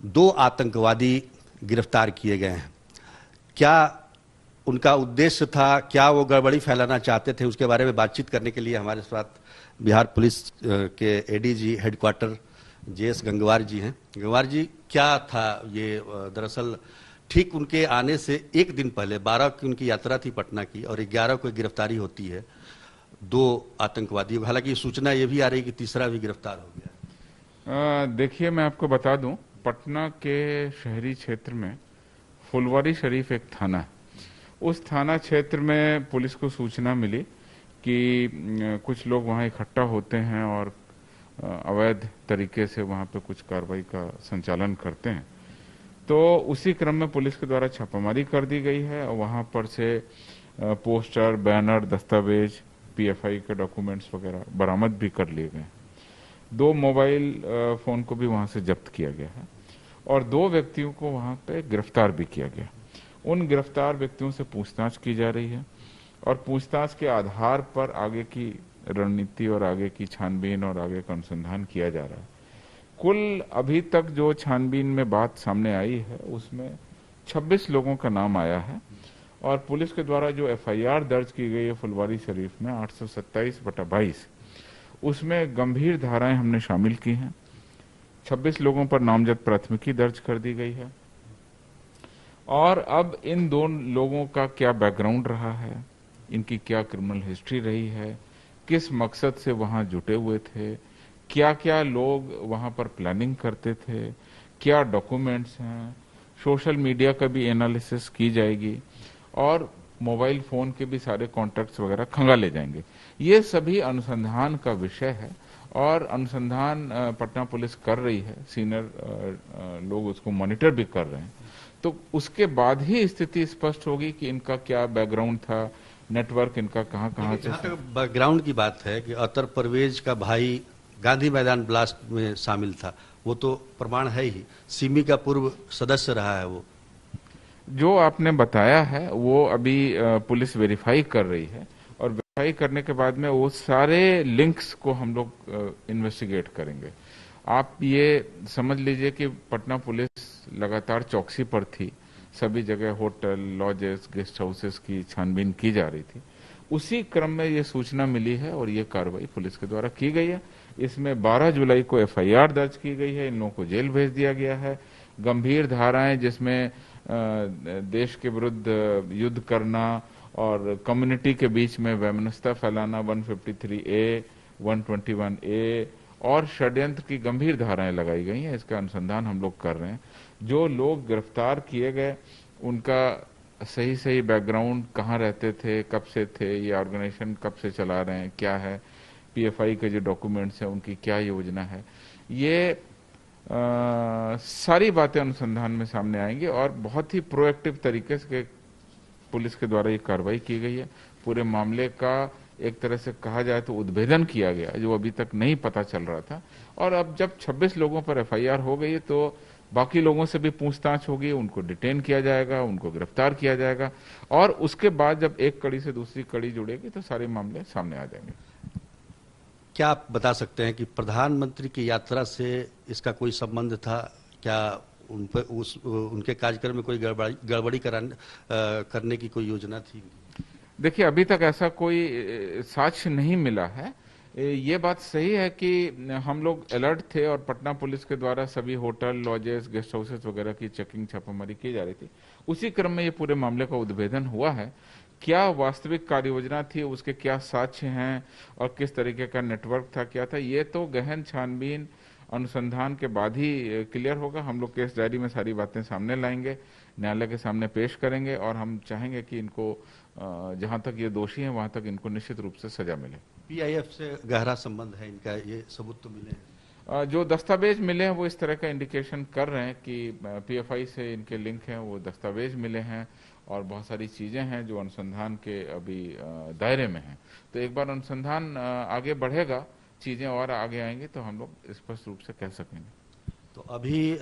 2 आतंकवादी गिरफ्तार किए गए हैं। क्या उनका उद्देश्य था, क्या वो गड़बड़ी फैलाना चाहते थे, उसके बारे में बातचीत करने के लिए हमारे साथ बिहार पुलिस के एडीजी हेडक्वार्टर जेएस गंगवार जी हैं। गंगवार जी, क्या था ये? दरअसल ठीक उनके आने से एक दिन पहले 12 की उनकी यात्रा थी पटना की, और 11 को गिरफ्तारी होती है 2 आतंकवादियों। हालांकि सूचना ये भी आ रही कि तीसरा भी गिरफ्तार हो गया। देखिए, मैं आपको बता दूं, पटना के शहरी क्षेत्र में फुलवारी शरीफ एक थाना है। उस थाना क्षेत्र में पुलिस को सूचना मिली कि कुछ लोग वहां इकट्ठा होते हैं और अवैध तरीके से वहां पे कुछ कार्रवाई का संचालन करते हैं। तो उसी क्रम में पुलिस के द्वारा छापामारी कर दी गई है और वहां पर से पोस्टर, बैनर, दस्तावेज, पीएफआई के डॉक्यूमेंट्स वगैरह बरामद भी कर लिए गए। 2 मोबाइल फोन को भी वहां से जब्त किया गया है और 2 व्यक्तियों को वहां पे गिरफ्तार भी किया गया। उन गिरफ्तार व्यक्तियों से पूछताछ की जा रही है और पूछताछ के आधार पर आगे की रणनीति और आगे की छानबीन और आगे का अनुसंधान किया जा रहा है। कुल अभी तक जो छानबीन में बात सामने आई है उसमें 26 लोगों का नाम आया है और पुलिस के द्वारा जो एफआईआर दर्ज की गई है फुलवारी शरीफ में 827/22, उसमें गंभीर धाराएं हमने शामिल की हैं। 26 लोगों पर नामजद प्राथमिकी दर्ज कर दी गई है और अब इन 2 लोगों का क्या बैकग्राउंड रहा है, इनकी क्या क्रिमिनल हिस्ट्री रही है, किस मकसद से वहां जुटे हुए थे, क्या क्या लोग वहां पर प्लानिंग करते थे, क्या डॉक्यूमेंट्स हैं, सोशल मीडिया का भी एनालिसिस की जाएगी और मोबाइल फोन के भी सारे कॉन्टैक्ट्स वगैरह खंगाले जाएंगे। ये सभी अनुसंधान का विषय है और अनुसंधान पटना पुलिस कर रही है। सीनियर लोग उसको मॉनिटर भी कर रहे हैं। तो उसके बाद ही स्थिति स्पष्ट होगी कि इनका क्या बैकग्राउंड था, नेटवर्क इनका कहाँ कहाँ से। जहाँ तक बैकग्राउंड की बात है कि अतर परवेज का भाई गांधी मैदान ब्लास्ट में शामिल था, वो तो प्रमाण है ही। सिमी का पूर्व सदस्य रहा है वो। जो आपने बताया है वो अभी पुलिस वेरीफाई कर रही है और वेरीफाई करने के बाद में वो सारे लिंक्स को हम लोग इन्वेस्टिगेट करेंगे। आप ये समझ लीजिए कि पटना पुलिस लगातार चौकसी पर थी। सभी जगह होटल, लॉजेस, गेस्ट हाउसेस की छानबीन की जा रही थी। उसी क्रम में ये सूचना मिली है और ये कार्रवाई पुलिस के द्वारा की गई है। इसमें 12 जुलाई को एफआईआर दर्ज की गई है। इन लोगों को जेल भेज दिया गया है। गंभीर धाराएं जिसमें देश के विरुद्ध युद्ध करना और कम्युनिटी के बीच में वैमनस्यता फैलाना 153A, 121A और षड्यंत्र की गंभीर धाराएं लगाई गई हैं। इसका अनुसंधान हम लोग कर रहे हैं। जो लोग गिरफ्तार किए गए उनका सही सही बैकग्राउंड, कहाँ रहते थे, कब से थे, ये ऑर्गेनाइजेशन कब से चला रहे हैं, क्या है, पीएफआई के जो डॉक्यूमेंट्स हैं उनकी क्या योजना है, ये सारी बातें अनुसंधान में सामने आएंगी और बहुत ही प्रोएक्टिव तरीके से पुलिस के द्वारा ये कार्रवाई की गई है। पूरे मामले का एक तरह से कहा जाए तो उद्भेदन किया गया जो अभी तक नहीं पता चल रहा था। और अब जब 26 लोगों पर एफआईआर हो गई है तो बाकी लोगों से भी पूछताछ होगी, उनको डिटेन किया जाएगा, उनको गिरफ्तार किया जाएगा और उसके बाद जब एक कड़ी से दूसरी कड़ी जुड़ेगी तो सारे मामले सामने आ जाएंगे। क्या आप बता सकते हैं कि प्रधानमंत्री की यात्रा से इसका कोई संबंध था? क्या उन पर उनके कार्यक्रम में कोई गड़बड़ी करने की कोई योजना थी? देखिए, अभी तक ऐसा कोई साक्ष्य नहीं मिला है। ये बात सही है कि हम लोग अलर्ट थे और पटना पुलिस के द्वारा सभी होटल, लॉजेस, गेस्ट हाउसेस वगैरह की चेकिंग, छापामारी की जा रही थी। उसी क्रम में ये पूरे मामले का उद्भेदन हुआ है। क्या वास्तविक कार्य योजना थी, उसके क्या साक्ष्य हैं और किस तरीके का नेटवर्क था, क्या था, ये तो गहन छानबीन अनुसंधान के बाद ही क्लियर होगा। हम लोग केस डायरी में सारी बातें सामने लाएंगे, न्यायालय के सामने पेश करेंगे और हम चाहेंगे कि इनको जहां तक ये दोषी हैं वहां तक इनको निश्चित रूप से सजा मिले। पीआईएफ से गहरा संबंध है इनका, ये सबूत तो मिले हैं। जो दस्तावेज मिले हैं वो इस तरह का इंडिकेशन कर रहे हैं कि पीएफआई से इनके लिंक हैं। वो दस्तावेज मिले हैं और बहुत सारी चीजें हैं जो अनुसंधान के अभी दायरे में हैं। तो एक बार अनुसंधान आगे बढ़ेगा, चीजें और आगे आएंगी तो हम लोग स्पष्ट रूप से कह सकेंगे। तो अभी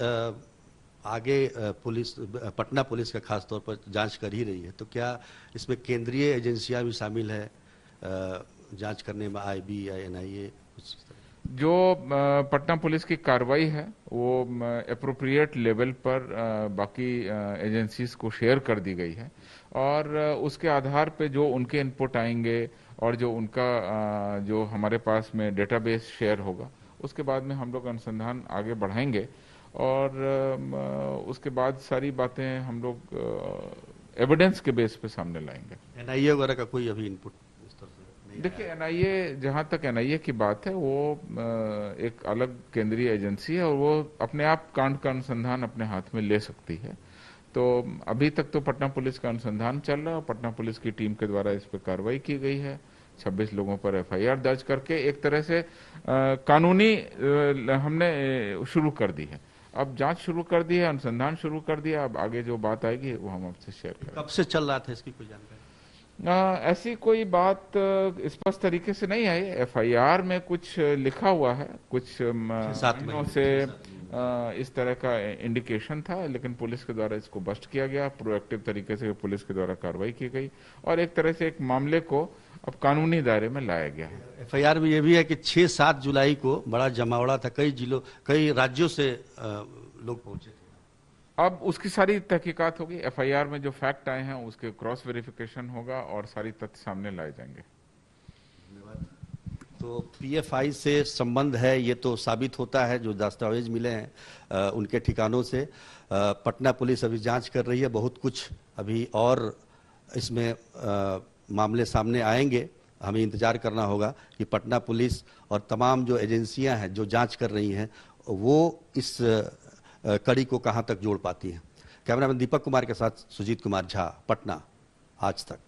आगे पुलिस, पटना पुलिस का खास तौर पर जांच कर ही रही है, तो क्या इसमें केंद्रीय एजेंसियां भी शामिल है जांच करने में, आईबी या एनआईए कुछ? जो पटना पुलिस की कार्रवाई है वो एप्रोप्रिएट लेवल पर बाकी एजेंसीज को शेयर कर दी गई है और उसके आधार पे जो उनके इनपुट आएंगे और जो उनका जो हमारे पास में डेटाबेस शेयर होगा उसके बाद में हम लोग अनुसंधान आगे बढ़ाएंगे और उसके बाद सारी बातें हम लोग एविडेंस के बेस पे सामने लाएंगे। एनआईए वगैरह का कोई अभी इनपुट इस तरह से नहीं देखिए एनआईए, जहां तक एनआईए की बात है वो एक अलग केंद्रीय एजेंसी है और वो अपने आप कांड का अनुसंधान अपने हाथ में ले सकती है। तो अभी तक तो पटना पुलिस का अनुसंधान चल रहा है। पटना पुलिस की टीम के द्वारा इस पर कार्रवाई की गई है। 26 लोगों पर एफआईआर दर्ज करके एक तरह से कानूनी हमने शुरू कर दी है। अब जांच शुरू कर दी है, अनुसंधान शुरू कर दिया। अब आगे जो बात आएगी वो हम आपसे शेयर करेंगे। कब से चल रहा था इसकी कोई जानकारी? ऐसी कोई बात स्पष्ट तरीके से नहीं आई। एफआईआर में कुछ लिखा हुआ है, कुछ महीनों से इस तरह का इंडिकेशन था, लेकिन पुलिस के द्वारा इसको बस्ट किया गया। प्रोएक्टिव तरीके से पुलिस के द्वारा कार्रवाई की गई और एक तरह से एक मामले को अब कानूनी दायरे में लाया गया है। एफआईआर में यह भी है कि 6-7 जुलाई को बड़ा जमावड़ा था, कई जिलों कई राज्यों से लोग पहुंचे थे। अब उसकी सारी तहकीकात होगी। एफआईआर में जो फैक्ट आए हैं उसके क्रॉस वेरिफिकेशन होगा और सारी तथ्य सामने लाए जाएंगे। तो पीएफआई से संबंध है ये तो साबित होता है, जो दस्तावेज मिले हैं उनके ठिकानों से। पटना पुलिस अभी जांच कर रही है, बहुत कुछ अभी और इसमें मामले सामने आएंगे। हमें इंतजार करना होगा कि पटना पुलिस और तमाम जो एजेंसियां हैं जो जांच कर रही हैं वो इस कड़ी को कहां तक जोड़ पाती हैं। कैमरामैन दीपक कुमार के साथ सुजीत कुमार झा, पटना, आज तक।